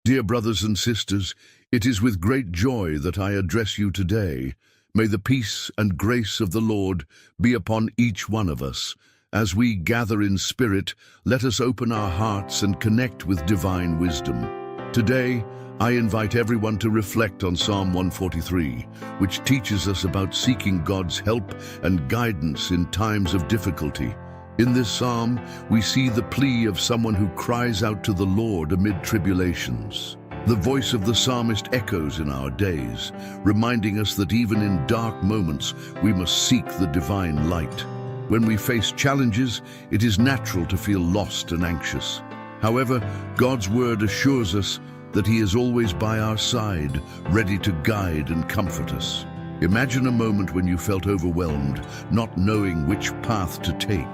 Dear brothers and sisters, it is with great joy that I address you today. May the peace and grace of the Lord be upon each one of us. As we gather in spirit, let us open our hearts and connect with divine wisdom. Today, I invite everyone to reflect on Psalm 143, which teaches us about seeking God's help and guidance in times of difficulty. In this psalm, we see the plea of someone who cries out to the Lord amid tribulations. The voice of the psalmist echoes in our days, reminding us that even in dark moments, we must seek the divine light. When we face challenges, it is natural to feel lost and anxious. However, God's word assures us that He is always by our side, ready to guide and comfort us. Imagine a moment when you felt overwhelmed, not knowing which path to take.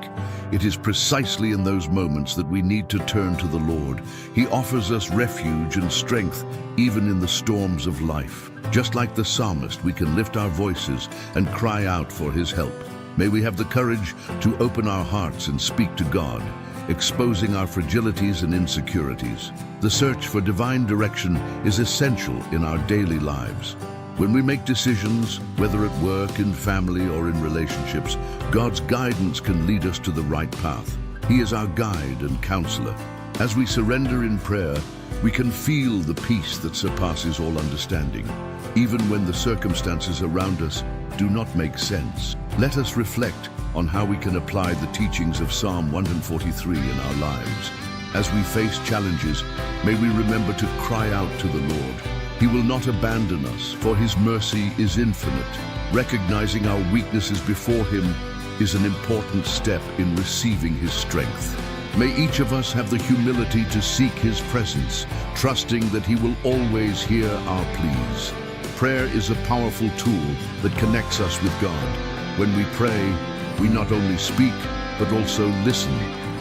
It is precisely in those moments that we need to turn to the Lord. He offers us refuge and strength, even in the storms of life. Just like the psalmist, we can lift our voices and cry out for His help. May we have the courage to open our hearts and speak to God, exposing our fragilities and insecurities. The search for divine direction is essential in our daily lives. When we make decisions, whether at work, in family, or in relationships, God's guidance can lead us to the right path. He is our guide and counselor. As we surrender in prayer, we can feel the peace that surpasses all understanding, even when the circumstances around us do not make sense. Let us reflect on how we can apply the teachings of Psalm 143 in our lives. As we face challenges, may we remember to cry out to the Lord. He will not abandon us, for His mercy is infinite. Recognizing our weaknesses before Him is an important step in receiving His strength. May each of us have the humility to seek His presence, trusting that He will always hear our pleas. Prayer is a powerful tool that connects us with God. When we pray, we not only speak, but also listen.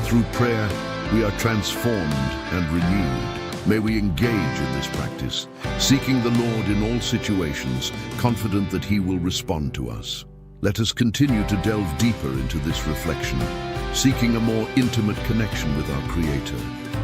Through prayer, we are transformed and renewed. May we engage in this practice, seeking the Lord in all situations, confident that He will respond to us. Let us continue to delve deeper into this reflection, seeking a more intimate connection with our Creator.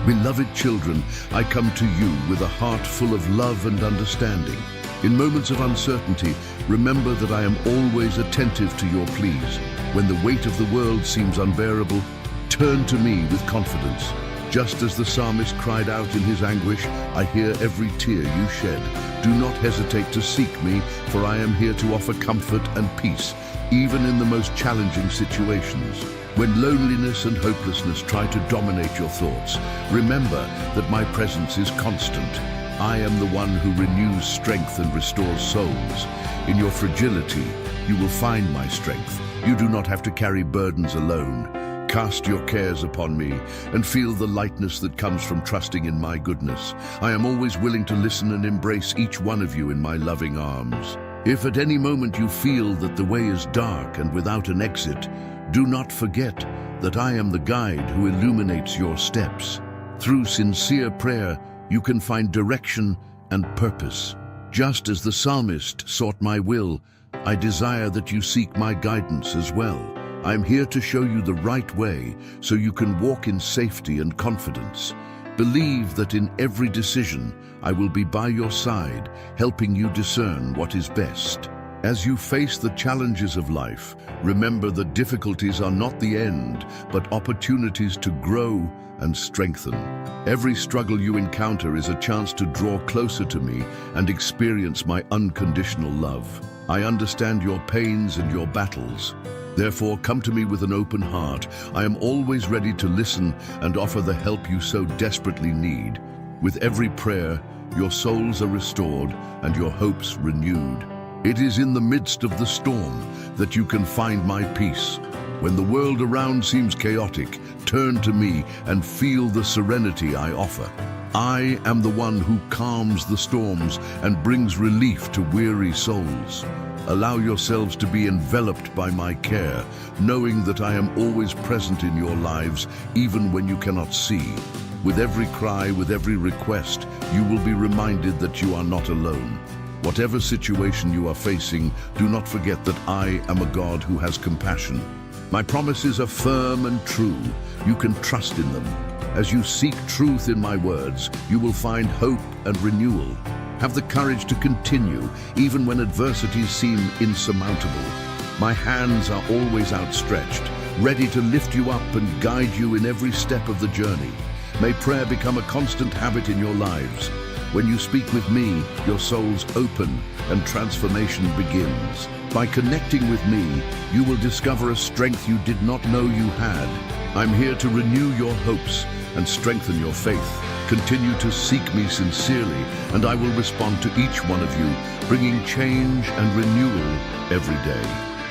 Beloved children, I come to you with a heart full of love and understanding. In moments of uncertainty, remember that I am always attentive to your pleas. When the weight of the world seems unbearable, turn to me with confidence. Just as the psalmist cried out in his anguish, I hear every tear you shed. Do not hesitate to seek me, for I am here to offer comfort and peace, even in the most challenging situations. When loneliness and hopelessness try to dominate your thoughts, remember that my presence is constant. I am the one who renews strength and restores souls. In your fragility, you will find my strength. You do not have to carry burdens alone. Cast your cares upon me and feel the lightness that comes from trusting in my goodness. I am always willing to listen and embrace each one of you in my loving arms. If at any moment you feel that the way is dark and without an exit, do not forget that I am the guide who illuminates your steps. Through sincere prayer, you can find direction and purpose. Just as the psalmist sought my will, I desire that you seek my guidance as well. I am here to show you the right way so you can walk in safety and confidence. Believe that in every decision, I will be by your side, helping you discern what is best. As you face the challenges of life, remember that difficulties are not the end, but opportunities to grow and strengthen. Every struggle you encounter is a chance to draw closer to me and experience my unconditional love. I understand your pains and your battles. Therefore, come to me with an open heart. I am always ready to listen and offer the help you so desperately need. With every prayer, your souls are restored and your hopes renewed. It is in the midst of the storm that you can find my peace. When the world around seems chaotic, turn to me and feel the serenity I offer. I am the one who calms the storms and brings relief to weary souls. Allow yourselves to be enveloped by my care, knowing that I am always present in your lives, even when you cannot see. With every cry, with every request, you will be reminded that you are not alone. Whatever situation you are facing, do not forget that I am a God who has compassion. My promises are firm and true. You can trust in them. As you seek truth in my words, you will find hope and renewal. Have the courage to continue, even when adversities seem insurmountable. My hands are always outstretched, ready to lift you up and guide you in every step of the journey. May prayer become a constant habit in your lives. When you speak with me, your souls open and transformation begins. By connecting with me, you will discover a strength you did not know you had. I'm here to renew your hopes and strengthen your faith. Continue to seek me sincerely, and I will respond to each one of you, bringing change and renewal every day.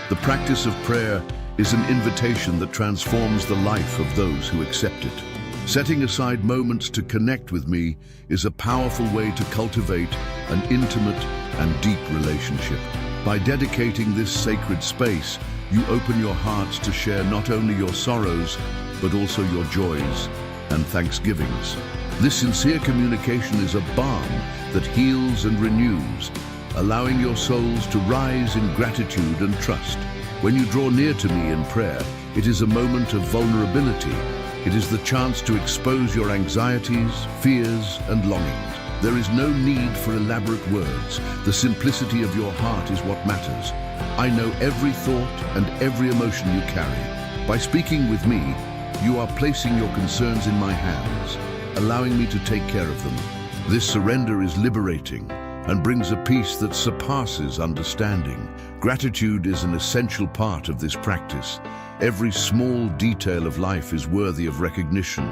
The practice of prayer is an invitation that transforms the life of those who accept it. Setting aside moments to connect with me is a powerful way to cultivate an intimate and deep relationship. By dedicating this sacred space, you open your hearts to share not only your sorrows, but also your joys and thanksgivings. This sincere communication is a balm that heals and renews, allowing your souls to rise in gratitude and trust. When you draw near to me in prayer, it is a moment of vulnerability. It is the chance to expose your anxieties, fears, and longings. There is no need for elaborate words. The simplicity of your heart is what matters. I know every thought and every emotion you carry. By speaking with me, you are placing your concerns in my hands, allowing me to take care of them. This surrender is liberating and brings a peace that surpasses understanding. Gratitude is an essential part of this practice. Every small detail of life is worthy of recognition,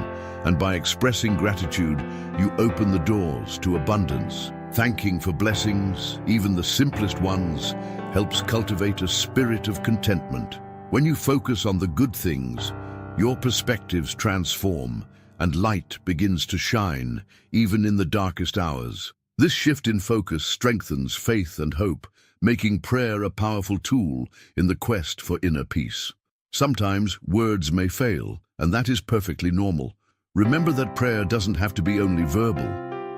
and by expressing gratitude, you open the doors to abundance. Thanking for blessings, even the simplest ones, helps cultivate a spirit of contentment. When you focus on the good things, your perspectives transform, and light begins to shine, even in the darkest hours. This shift in focus strengthens faith and hope, making prayer a powerful tool in the quest for inner peace. Sometimes words may fail, and that is perfectly normal. Remember that prayer doesn't have to be only verbal.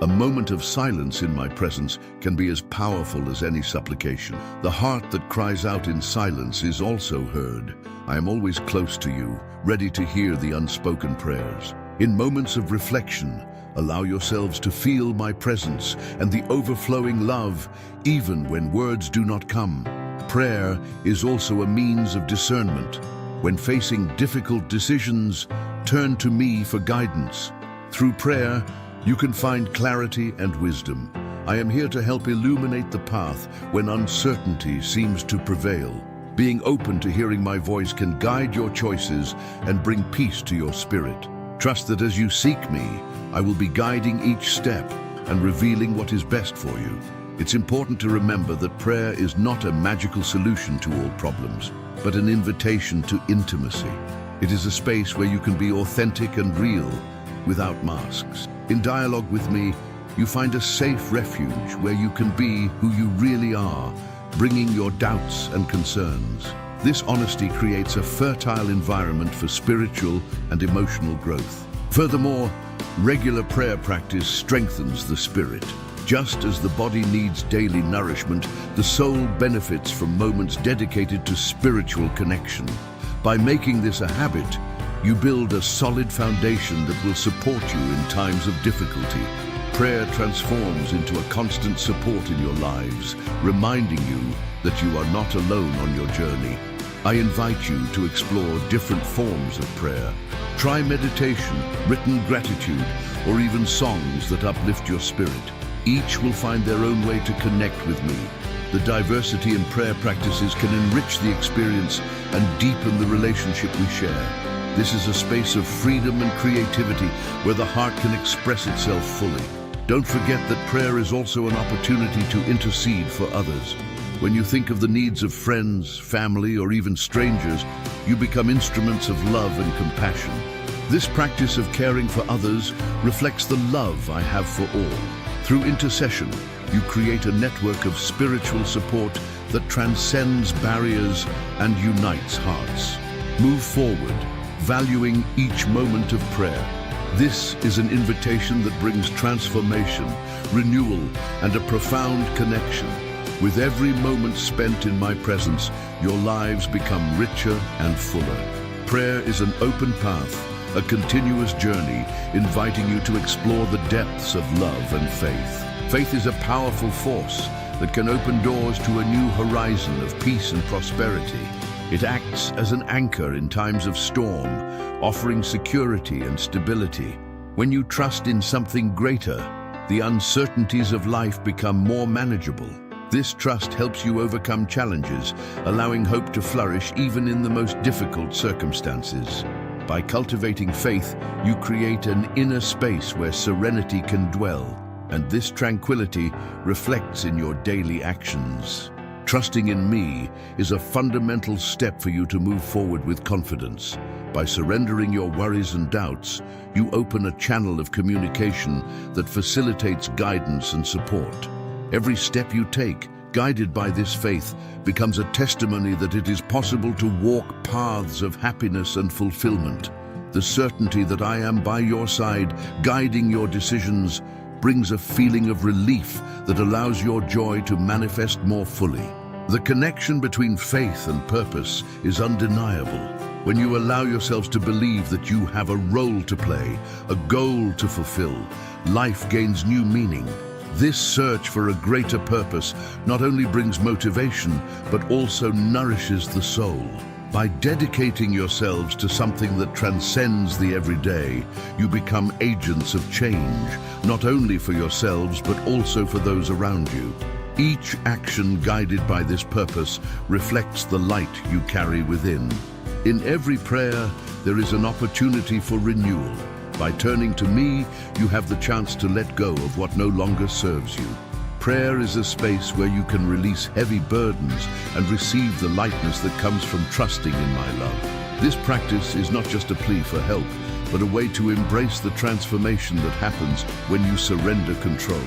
A moment of silence in my presence can be as powerful as any supplication. The heart that cries out in silence is also heard. I am always close to you, ready to hear the unspoken prayers. In moments of reflection, allow yourselves to feel my presence and the overflowing love, even when words do not come. Prayer is also a means of discernment. When facing difficult decisions, turn to me for guidance. Through prayer, you can find clarity and wisdom. I am here to help illuminate the path when uncertainty seems to prevail. Being open to hearing my voice can guide your choices and bring peace to your spirit. Trust that as you seek me, I will be guiding each step and revealing what is best for you. It's important to remember that prayer is not a magical solution to all problems, but an invitation to intimacy. It is a space where you can be authentic and real, without masks. In dialogue with me, you find a safe refuge where you can be who you really are, bringing your doubts and concerns. This honesty creates a fertile environment for spiritual and emotional growth. Furthermore, regular prayer practice strengthens the spirit. Just as the body needs daily nourishment, the soul benefits from moments dedicated to spiritual connection. By making this a habit, you build a solid foundation that will support you in times of difficulty. Prayer transforms into a constant support in your lives, reminding you that you are not alone on your journey. I invite you to explore different forms of prayer. Try meditation, written gratitude, or even songs that uplift your spirit. Each will find their own way to connect with me. The diversity in prayer practices can enrich the experience and deepen the relationship we share. This is a space of freedom and creativity where the heart can express itself fully. Don't forget that prayer is also an opportunity to intercede for others. When you think of the needs of friends, family, or even strangers, you become instruments of love and compassion. This practice of caring for others reflects the love I have for all. Through intercession, you create a network of spiritual support that transcends barriers and unites hearts. Move forward, valuing each moment of prayer. This is an invitation that brings transformation, renewal, and a profound connection. With every moment spent in my presence, your lives become richer and fuller. Prayer is an open path, a continuous journey inviting you to explore the depths of love and faith. Faith is a powerful force that can open doors to a new horizon of peace and prosperity. It acts as an anchor in times of storm, offering security and stability. When you trust in something greater, the uncertainties of life become more manageable. This trust helps you overcome challenges, allowing hope to flourish even in the most difficult circumstances. By cultivating faith, you create an inner space where serenity can dwell, and this tranquility reflects in your daily actions. Trusting in me is a fundamental step for you to move forward with confidence. By surrendering your worries and doubts, you open a channel of communication that facilitates guidance and support. Every step you take, guided by this faith, becomes a testimony that it is possible to walk paths of happiness and fulfillment. The certainty that I am by your side, guiding your decisions, brings a feeling of relief that allows your joy to manifest more fully. The connection between faith and purpose is undeniable. When you allow yourselves to believe that you have a role to play, a goal to fulfill, life gains new meaning. This search for a greater purpose not only brings motivation, but also nourishes the soul. By dedicating yourselves to something that transcends the everyday, you become agents of change, not only for yourselves, but also for those around you. Each action guided by this purpose reflects the light you carry within. In every prayer, there is an opportunity for renewal. By turning to me, you have the chance to let go of what no longer serves you. Prayer is a space where you can release heavy burdens and receive the lightness that comes from trusting in my love. This practice is not just a plea for help, but a way to embrace the transformation that happens when you surrender control.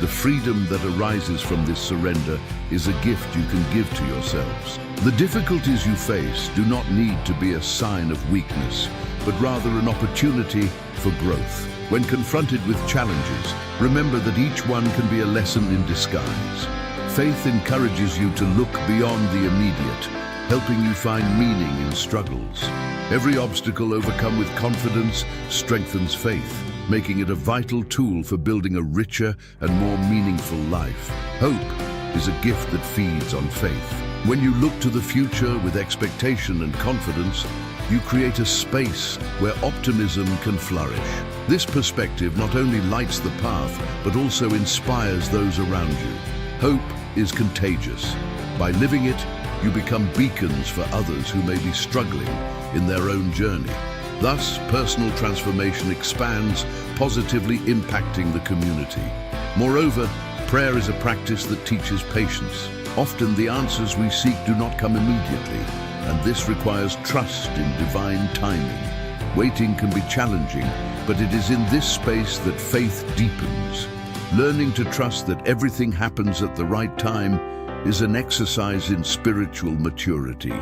The freedom that arises from this surrender is a gift you can give to yourselves. The difficulties you face do not need to be a sign of weakness, but rather an opportunity for growth. When confronted with challenges, remember that each one can be a lesson in disguise. Faith encourages you to look beyond the immediate, helping you find meaning in struggles. Every obstacle overcome with confidence strengthens faith, making it a vital tool for building a richer and more meaningful life. Hope is a gift that feeds on faith. When you look to the future with expectation and confidence, you create a space where optimism can flourish. This perspective not only lights the path, but also inspires those around you. Hope is contagious. By living it, you become beacons for others who may be struggling in their own journey. Thus, personal transformation expands, positively impacting the community. Moreover, prayer is a practice that teaches patience. Often the answers we seek do not come immediately, and this requires trust in divine timing. Waiting can be challenging, but it is in this space that faith deepens. Learning to trust that everything happens at the right time is an exercise in spiritual maturity.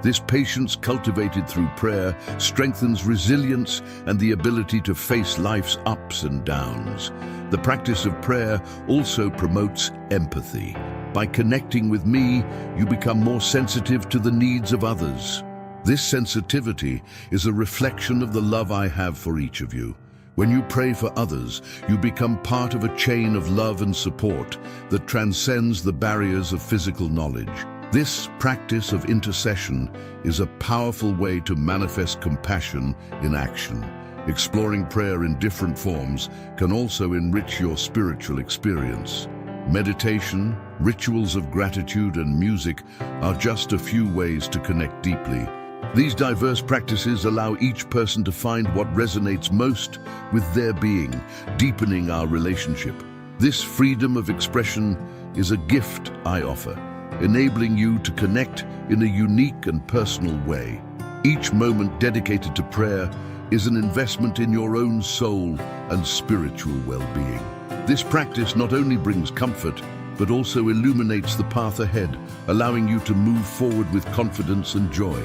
This patience cultivated through prayer strengthens resilience and the ability to face life's ups and downs. The practice of prayer also promotes empathy. By connecting with me, you become more sensitive to the needs of others. This sensitivity is a reflection of the love I have for each of you. When you pray for others, you become part of a chain of love and support that transcends the barriers of physical knowledge. This practice of intercession is a powerful way to manifest compassion in action. Exploring prayer in different forms can also enrich your spiritual experience. Meditation, rituals of gratitude, and music are just a few ways to connect deeply. These diverse practices allow each person to find what resonates most with their being, deepening our relationship. This freedom of expression is a gift I offer, enabling you to connect in a unique and personal way. Each moment dedicated to prayer is an investment in your own soul and spiritual well-being. This practice not only brings comfort, but also illuminates the path ahead, allowing you to move forward with confidence and joy.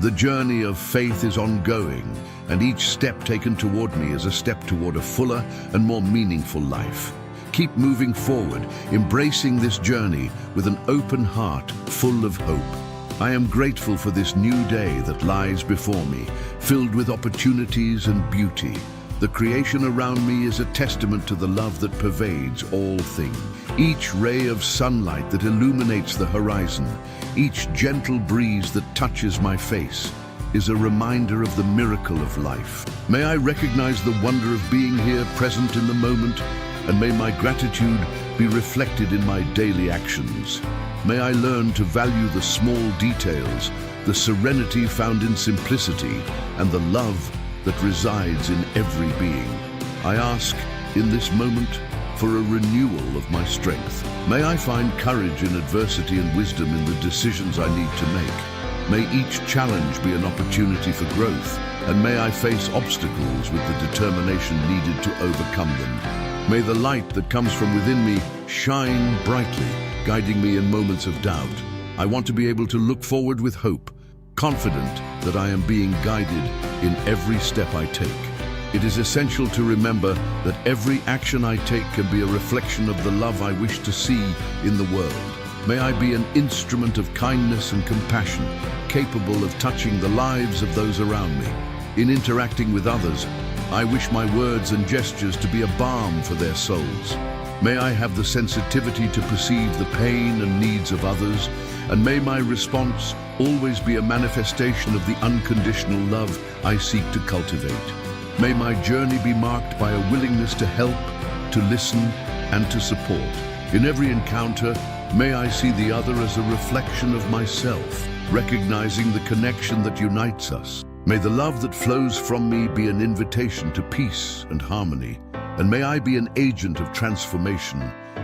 The journey of faith is ongoing, and each step taken toward me is a step toward a fuller and more meaningful life. Keep moving forward, embracing this journey with an open heart full of hope. I am grateful for this new day that lies before me, filled with opportunities and beauty. The creation around me is a testament to the love that pervades all things. Each ray of sunlight that illuminates the horizon, each gentle breeze that touches my face, is a reminder of the miracle of life. May I recognize the wonder of being here, present in the moment, and may my gratitude be reflected in my daily actions. May I learn to value the small details, the serenity found in simplicity, and the love that resides in every being. I ask, in this moment, for a renewal of my strength. May I find courage in adversity and wisdom in the decisions I need to make. May each challenge be an opportunity for growth, and may I face obstacles with the determination needed to overcome them. May the light that comes from within me shine brightly, guiding me in moments of doubt. I want to be able to look forward with hope, confident that I am being guided in every step I take. It is essential to remember that every action I take can be a reflection of the love I wish to see in the world. May I be an instrument of kindness and compassion, capable of touching the lives of those around me. In interacting with others, I wish my words and gestures to be a balm for their souls. May I have the sensitivity to perceive the pain and needs of others, and may my response always be a manifestation of the unconditional love I seek to cultivate. May my journey be marked by a willingness to help, to listen, and to support. In every encounter, may I see the other as a reflection of myself, recognizing the connection that unites us. May the love that flows from me be an invitation to peace and harmony, and may I be an agent of transformation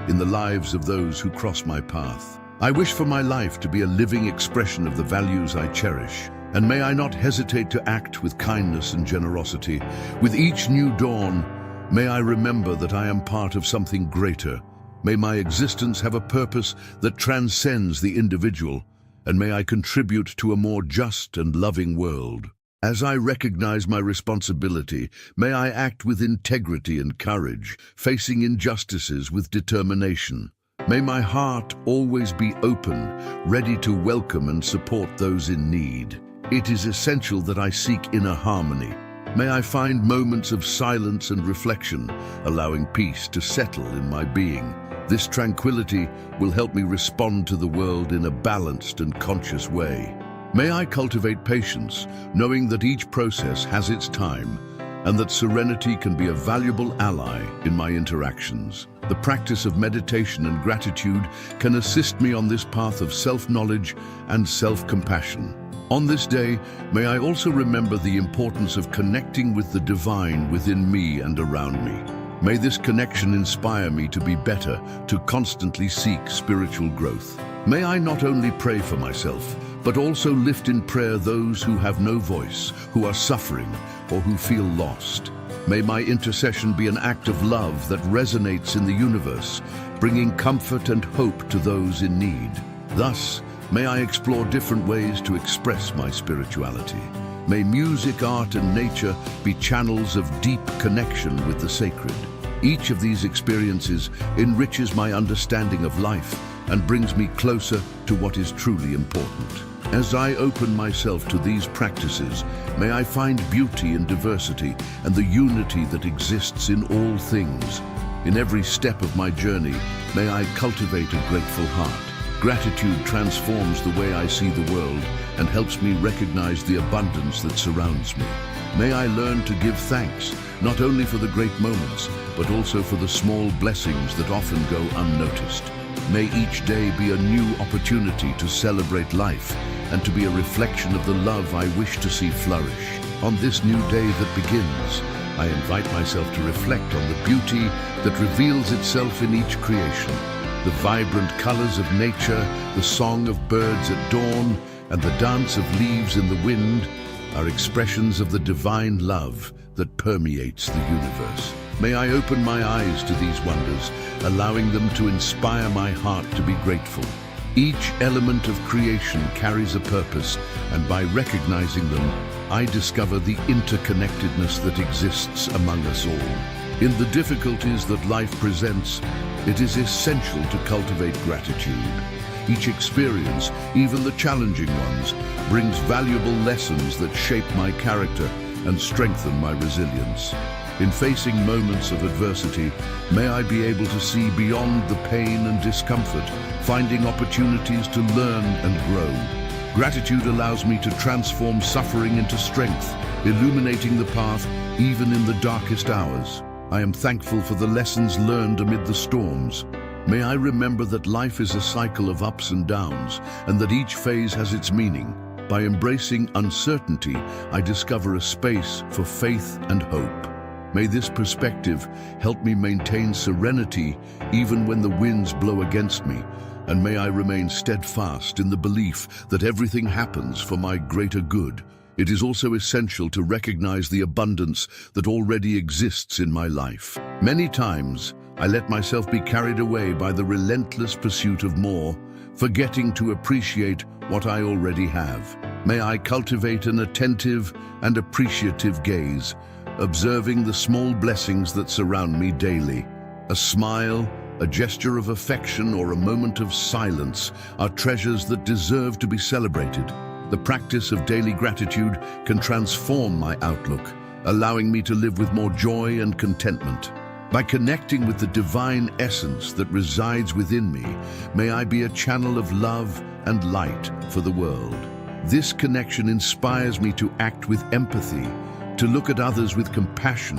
in the lives of those who cross my path. I wish for my life to be a living expression of the values I cherish, and may I not hesitate to act with kindness and generosity. With each new dawn, may I remember that I am part of something greater. May my existence have a purpose that transcends the individual, and may I contribute to a more just and loving world. As I recognize my responsibility, may I act with integrity and courage, facing injustices with determination. May my heart always be open, ready to welcome and support those in need. It is essential that I seek inner harmony. May I find moments of silence and reflection, allowing peace to settle in my being. This tranquility will help me respond to the world in a balanced and conscious way. May I cultivate patience, knowing that each process has its time, and that serenity can be a valuable ally in my interactions. The practice of meditation and gratitude can assist me on this path of self-knowledge and self-compassion. On this day, may I also remember the importance of connecting with the divine within me and around me. May this connection inspire me to be better, to constantly seek spiritual growth. May I not only pray for myself, but also lift in prayer those who have no voice, who are suffering, or who feel lost. May my intercession be an act of love that resonates in the universe, bringing comfort and hope to those in need. Thus, may I explore different ways to express my spirituality. May music, art, and nature be channels of deep connection with the sacred. Each of these experiences enriches my understanding of life and brings me closer to what is truly important. As I open myself to these practices, may I find beauty in diversity and the unity that exists in all things. In every step of my journey, may I cultivate a grateful heart. Gratitude transforms the way I see the world and helps me recognize the abundance that surrounds me. May I learn to give thanks, not only for the great moments, but also for the small blessings that often go unnoticed. May each day be a new opportunity to celebrate life and to be a reflection of the love I wish to see flourish. On this new day that begins, I invite myself to reflect on the beauty that reveals itself in each creation. The vibrant colors of nature, the song of birds at dawn, and the dance of leaves in the wind are expressions of the divine love that permeates the universe. May I open my eyes to these wonders, allowing them to inspire my heart to be grateful. Each element of creation carries a purpose, and by recognizing them, I discover the interconnectedness that exists among us all. In the difficulties that life presents, it is essential to cultivate gratitude. Each experience, even the challenging ones, brings valuable lessons that shape my character and strengthen my resilience. In facing moments of adversity, may I be able to see beyond the pain and discomfort, finding opportunities to learn and grow. Gratitude allows me to transform suffering into strength, illuminating the path even in the darkest hours. I am thankful for the lessons learned amid the storms. May I remember that life is a cycle of ups and downs, and that each phase has its meaning. By embracing uncertainty, I discover a space for faith and hope. May this perspective help me maintain serenity even when the winds blow against me, and may I remain steadfast in the belief that everything happens for my greater good. It is also essential to recognize the abundance that already exists in my life. Many times, I let myself be carried away by the relentless pursuit of more, forgetting to appreciate what I already have. May I cultivate an attentive and appreciative gaze, observing the small blessings that surround me daily. A smile, a gesture of affection, or a moment of silence are treasures that deserve to be celebrated. The practice of daily gratitude can transform my outlook, allowing me to live with more joy and contentment. By connecting with the divine essence that resides within me, may I be a channel of love and light for the world. This connection inspires me to act with empathy, to look at others with compassion,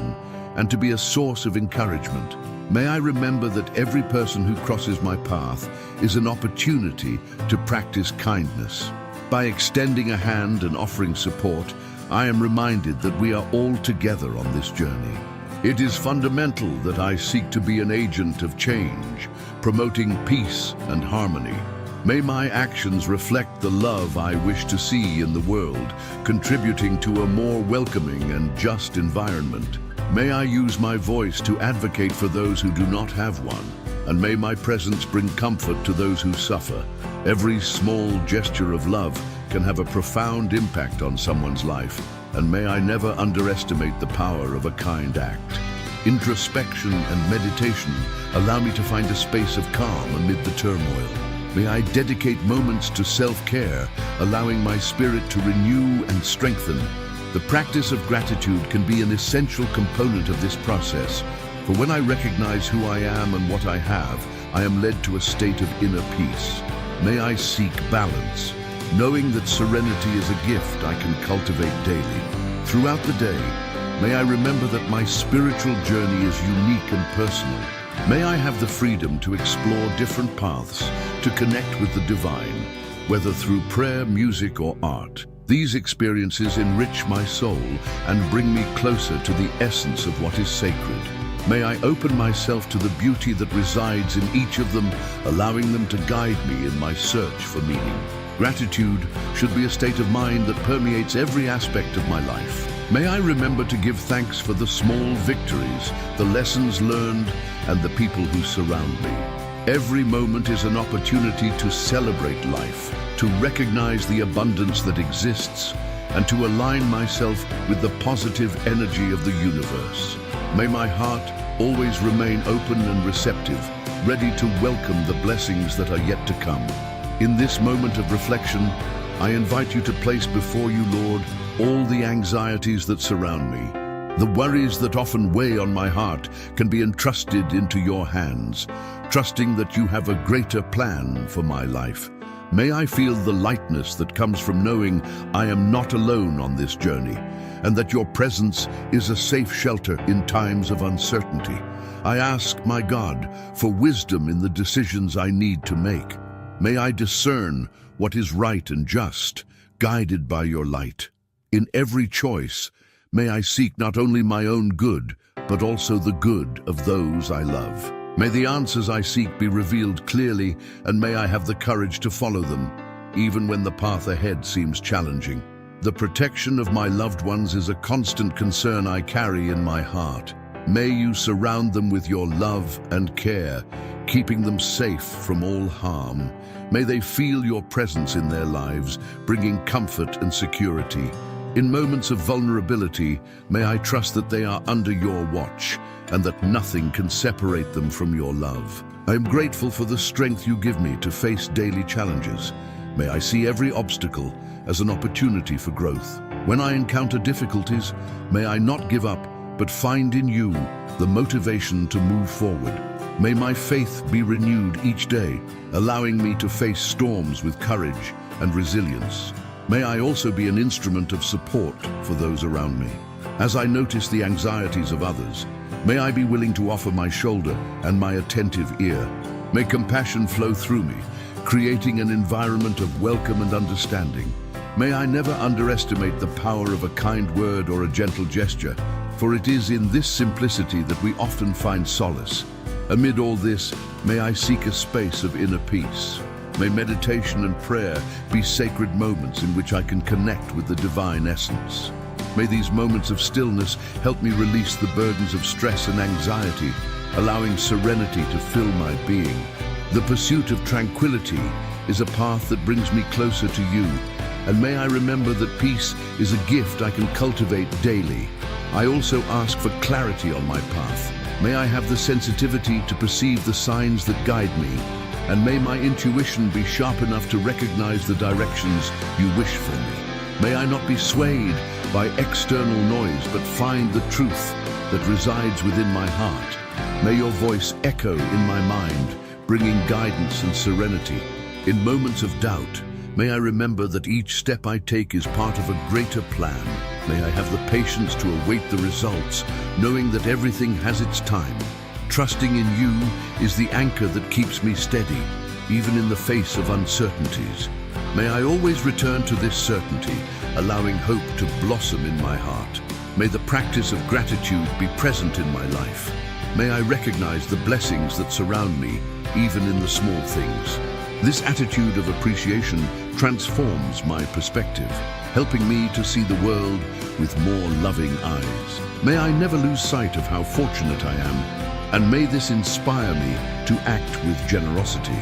and to be a source of encouragement. May I remember that every person who crosses my path is an opportunity to practice kindness. By extending a hand and offering support, I am reminded that we are all together on this journey. It is fundamental that I seek to be an agent of change, promoting peace and harmony. May my actions reflect the love I wish to see in the world, contributing to a more welcoming and just environment. May I use my voice to advocate for those who do not have one, and may my presence bring comfort to those who suffer. Every small gesture of love can have a profound impact on someone's life, and may I never underestimate the power of a kind act. Introspection and meditation allow me to find a space of calm amid the turmoil. May I dedicate moments to self-care, allowing my spirit to renew and strengthen. The practice of gratitude can be an essential component of this process, for when I recognize who I am and what I have, I am led to a state of inner peace. May I seek balance, knowing that serenity is a gift I can cultivate daily. Throughout the day, may I remember that my spiritual journey is unique and personal. May I have the freedom to explore different paths to connect with the divine, whether through prayer, music, or art. These experiences enrich my soul and bring me closer to the essence of what is sacred. May I open myself to the beauty that resides in each of them, allowing them to guide me in my search for meaning. Gratitude should be a state of mind that permeates every aspect of my life. May I remember to give thanks for the small victories, the lessons learned, and the people who surround me. Every moment is an opportunity to celebrate life, to recognize the abundance that exists, and to align myself with the positive energy of the universe. May my heart always remain open and receptive, ready to welcome the blessings that are yet to come. In this moment of reflection, I invite you to place before you, Lord, all the anxieties that surround me. The worries that often weigh on my heart can be entrusted into your hands, trusting that you have a greater plan for my life. May I feel the lightness that comes from knowing I am not alone on this journey, and that your presence is a safe shelter in times of uncertainty. I ask, my God, for wisdom in the decisions I need to make. May I discern what is right and just, guided by your light. In every choice, may I seek not only my own good, but also the good of those I love. May the answers I seek be revealed clearly, and may I have the courage to follow them, even when the path ahead seems challenging. The protection of my loved ones is a constant concern I carry in my heart. May you surround them with your love and care, keeping them safe from all harm. May they feel your presence in their lives, bringing comfort and security. In moments of vulnerability, may I trust that they are under your watch and that nothing can separate them from your love. I am grateful for the strength you give me to face daily challenges. May I see every obstacle as an opportunity for growth. When I encounter difficulties, may I not give up, but find in you the motivation to move forward. May my faith be renewed each day, allowing me to face storms with courage and resilience. May I also be an instrument of support for those around me. As I notice the anxieties of others, may I be willing to offer my shoulder and my attentive ear. May compassion flow through me, creating an environment of welcome and understanding. May I never underestimate the power of a kind word or a gentle gesture, for it is in this simplicity that we often find solace. Amid all this, may I seek a space of inner peace. May meditation and prayer be sacred moments in which I can connect with the divine essence. May these moments of stillness help me release the burdens of stress and anxiety, allowing serenity to fill my being. The pursuit of tranquility is a path that brings me closer to you, and may I remember that peace is a gift I can cultivate daily. I also ask for clarity on my path. May I have the sensitivity to perceive the signs that guide me, and may my intuition be sharp enough to recognize the directions you wish for me. May I not be swayed by external noise, but find the truth that resides within my heart. May your voice echo in my mind, bringing guidance and serenity. In moments of doubt, may I remember that each step I take is part of a greater plan. May I have the patience to await the results, knowing that everything has its time. Trusting in you is the anchor that keeps me steady, even in the face of uncertainties. May I always return to this certainty, allowing hope to blossom in my heart. May the practice of gratitude be present in my life. May I recognize the blessings that surround me, even in the small things. This attitude of appreciation transforms my perspective, helping me to see the world with more loving eyes. May I never lose sight of how fortunate I am, and may this inspire me to act with generosity.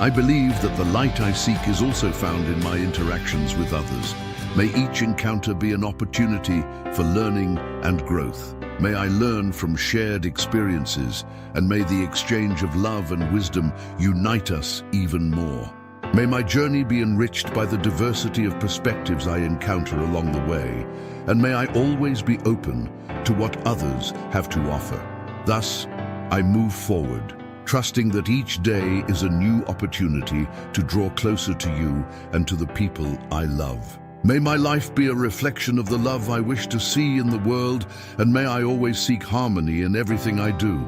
I believe that the light I seek is also found in my interactions with others. May each encounter be an opportunity for learning and growth. May I learn from shared experiences, and may the exchange of love and wisdom unite us even more. May my journey be enriched by the diversity of perspectives I encounter along the way, and may I always be open to what others have to offer. Thus, I move forward, trusting that each day is a new opportunity to draw closer to you and to the people I love. May my life be a reflection of the love I wish to see in the world, and may I always seek harmony in everything I do.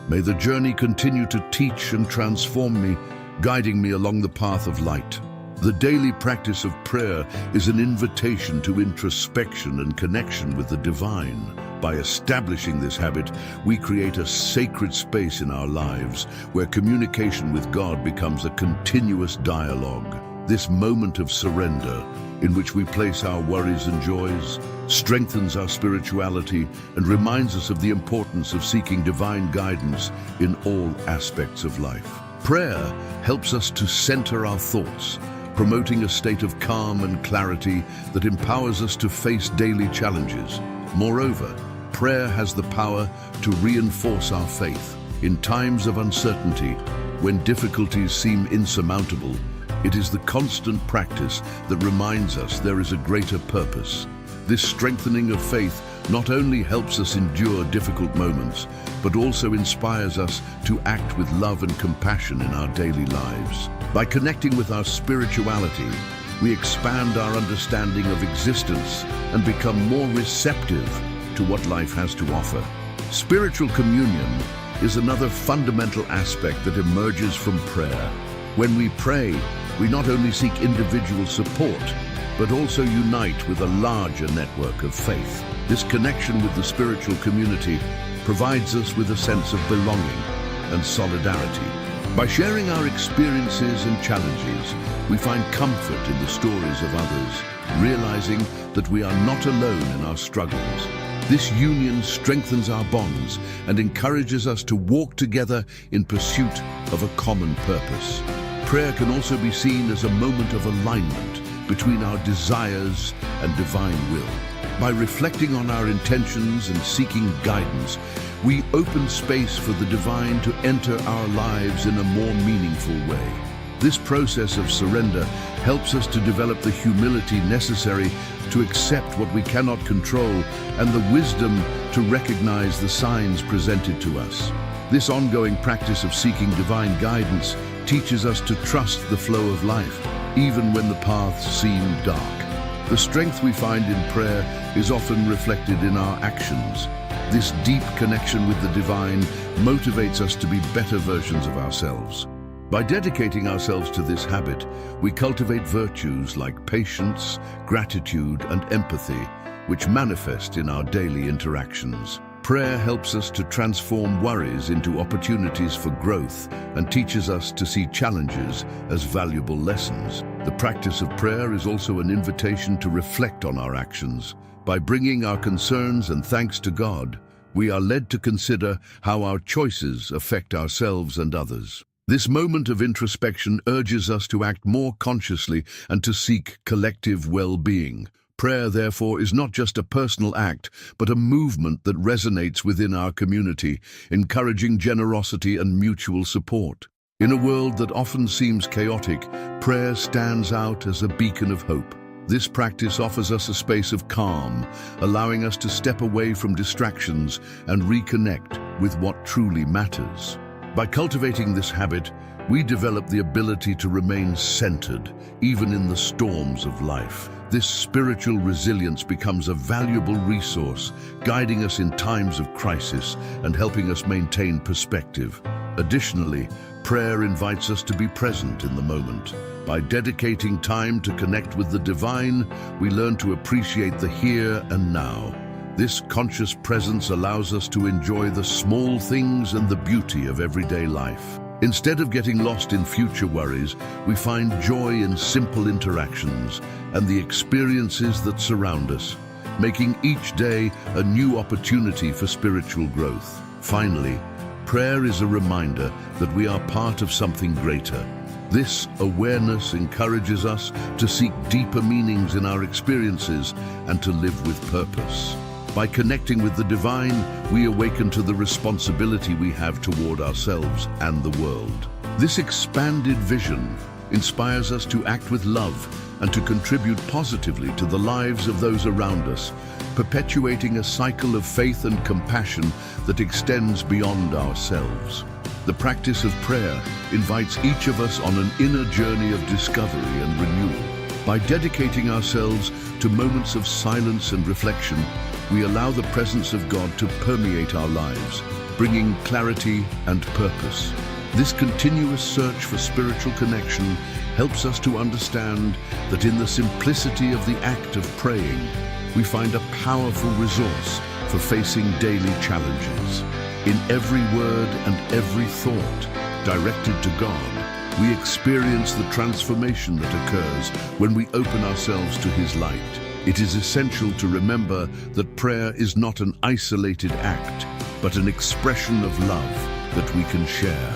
May the journey continue to teach and transform me, guiding me along the path of light. The daily practice of prayer is an invitation to introspection and connection with the divine. By establishing this habit, we create a sacred space in our lives where communication with God becomes a continuous dialogue. This moment of surrender, in which we place our worries and joys, strengthens our spirituality and reminds us of the importance of seeking divine guidance in all aspects of life. Prayer helps us to center our thoughts, promoting a state of calm and clarity that empowers us to face daily challenges. Moreover, prayer has the power to reinforce our faith. In times of uncertainty, when difficulties seem insurmountable, it is the constant practice that reminds us there is a greater purpose. This strengthening of faith not only helps us endure difficult moments, but also inspires us to act with love and compassion in our daily lives. By connecting with our spirituality, we expand our understanding of existence and become more receptive to what life has to offer. Spiritual communion is another fundamental aspect that emerges from prayer. When we pray, we not only seek individual support, but also unite with a larger network of faith. This connection with the spiritual community provides us with a sense of belonging and solidarity. By sharing our experiences and challenges, we find comfort in the stories of others, realizing that we are not alone in our struggles. This union strengthens our bonds and encourages us to walk together in pursuit of a common purpose. Prayer can also be seen as a moment of alignment between our desires and divine will. By reflecting on our intentions and seeking guidance, we open space for the divine to enter our lives in a more meaningful way. This process of surrender helps us to develop the humility necessary to accept what we cannot control and the wisdom to recognize the signs presented to us. This ongoing practice of seeking divine guidance teaches us to trust the flow of life, even when the paths seem dark. The strength we find in prayer is often reflected in our actions. This deep connection with the divine motivates us to be better versions of ourselves. By dedicating ourselves to this habit, we cultivate virtues like patience, gratitude, and empathy, which manifest in our daily interactions. Prayer helps us to transform worries into opportunities for growth and teaches us to see challenges as valuable lessons. The practice of prayer is also an invitation to reflect on our actions. By bringing our concerns and thanks to God, we are led to consider how our choices affect ourselves and others. This moment of introspection urges us to act more consciously and to seek collective well-being. Prayer, therefore, is not just a personal act, but a movement that resonates within our community, encouraging generosity and mutual support. In a world that often seems chaotic, prayer stands out as a beacon of hope. This practice offers us a space of calm, allowing us to step away from distractions and reconnect with what truly matters. By cultivating this habit, we develop the ability to remain centered, even in the storms of life. This spiritual resilience becomes a valuable resource, guiding us in times of crisis and helping us maintain perspective. Additionally, prayer invites us to be present in the moment. By dedicating time to connect with the divine, we learn to appreciate the here and now. This conscious presence allows us to enjoy the small things and the beauty of everyday life. Instead of getting lost in future worries, we find joy in simple interactions and the experiences that surround us, making each day a new opportunity for spiritual growth. Finally, prayer is a reminder that we are part of something greater. This awareness encourages us to seek deeper meanings in our experiences and to live with purpose. By connecting with the divine, we awaken to the responsibility we have toward ourselves and the world. This expanded vision inspires us to act with love and to contribute positively to the lives of those around us, perpetuating a cycle of faith and compassion that extends beyond ourselves. The practice of prayer invites each of us on an inner journey of discovery and renewal. By dedicating ourselves to moments of silence and reflection, we allow the presence of God to permeate our lives, bringing clarity and purpose. This continuous search for spiritual connection helps us to understand that in the simplicity of the act of praying, we find a powerful resource for facing daily challenges. In every word and every thought directed to God, we experience the transformation that occurs when we open ourselves to His light. It is essential to remember that prayer is not an isolated act, but an expression of love that we can share.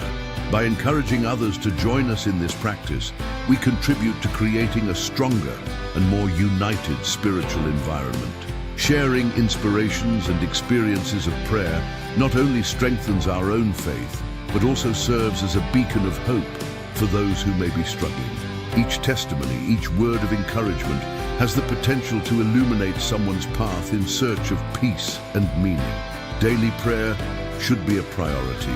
By encouraging others to join us in this practice, we contribute to creating a stronger and more united spiritual environment. Sharing inspirations and experiences of prayer not only strengthens our own faith, but also serves as a beacon of hope for those who may be struggling. Each testimony, each word of encouragement has the potential to illuminate someone's path in search of peace and meaning. Daily prayer should be a priority,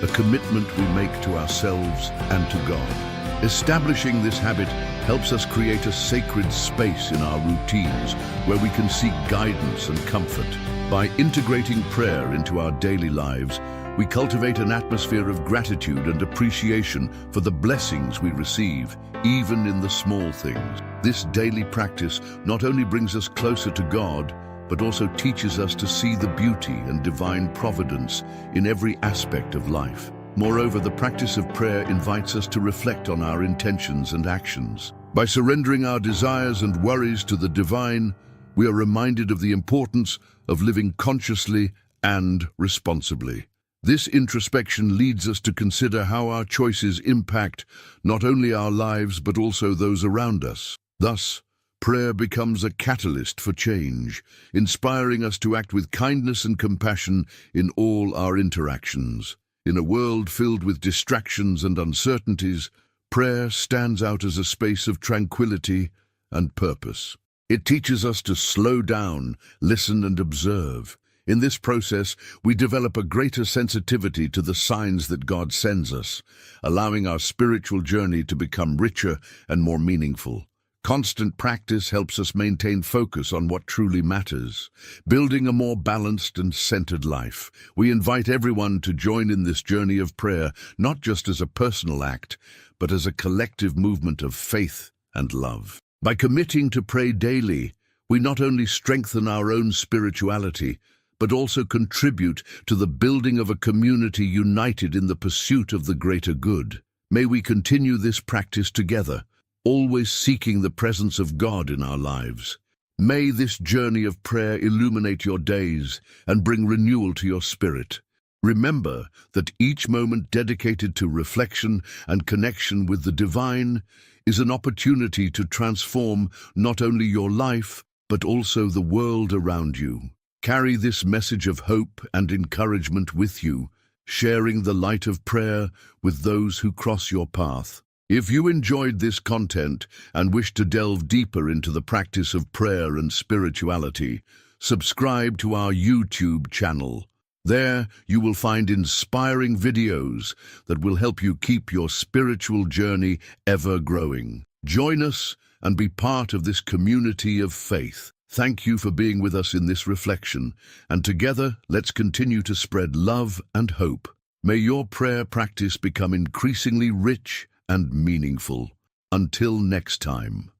a commitment we make to ourselves and to God. Establishing this habit helps us create a sacred space in our routines where we can seek guidance and comfort. By integrating prayer into our daily lives, we cultivate an atmosphere of gratitude and appreciation for the blessings we receive, even in the small things. This daily practice not only brings us closer to God, but also teaches us to see the beauty and divine providence in every aspect of life. Moreover, the practice of prayer invites us to reflect on our intentions and actions. By surrendering our desires and worries to the divine, we are reminded of the importance of living consciously and responsibly. This introspection leads us to consider how our choices impact not only our lives but also those around us. Thus, prayer becomes a catalyst for change, inspiring us to act with kindness and compassion in all our interactions. In a world filled with distractions and uncertainties, prayer stands out as a space of tranquility and purpose. It teaches us to slow down, listen and observe. In this process, we develop a greater sensitivity to the signs that God sends us, allowing our spiritual journey to become richer and more meaningful. Constant practice helps us maintain focus on what truly matters, building a more balanced and centered life. We invite everyone to join in this journey of prayer, not just as a personal act, but as a collective movement of faith and love. By committing to pray daily, we not only strengthen our own spirituality, but also contribute to the building of a community united in the pursuit of the greater good. May we continue this practice together, always seeking the presence of God in our lives. May this journey of prayer illuminate your days and bring renewal to your spirit. Remember that each moment dedicated to reflection and connection with the divine is an opportunity to transform not only your life, but also the world around you. Carry this message of hope and encouragement with you, sharing the light of prayer with those who cross your path. If you enjoyed this content and wish to delve deeper into the practice of prayer and spirituality, subscribe to our YouTube channel. There, you will find inspiring videos that will help you keep your spiritual journey ever growing. Join us and be part of this community of faith. Thank you for being with us in this reflection, and together, let's continue to spread love and hope. May your prayer practice become increasingly rich and meaningful. Until next time.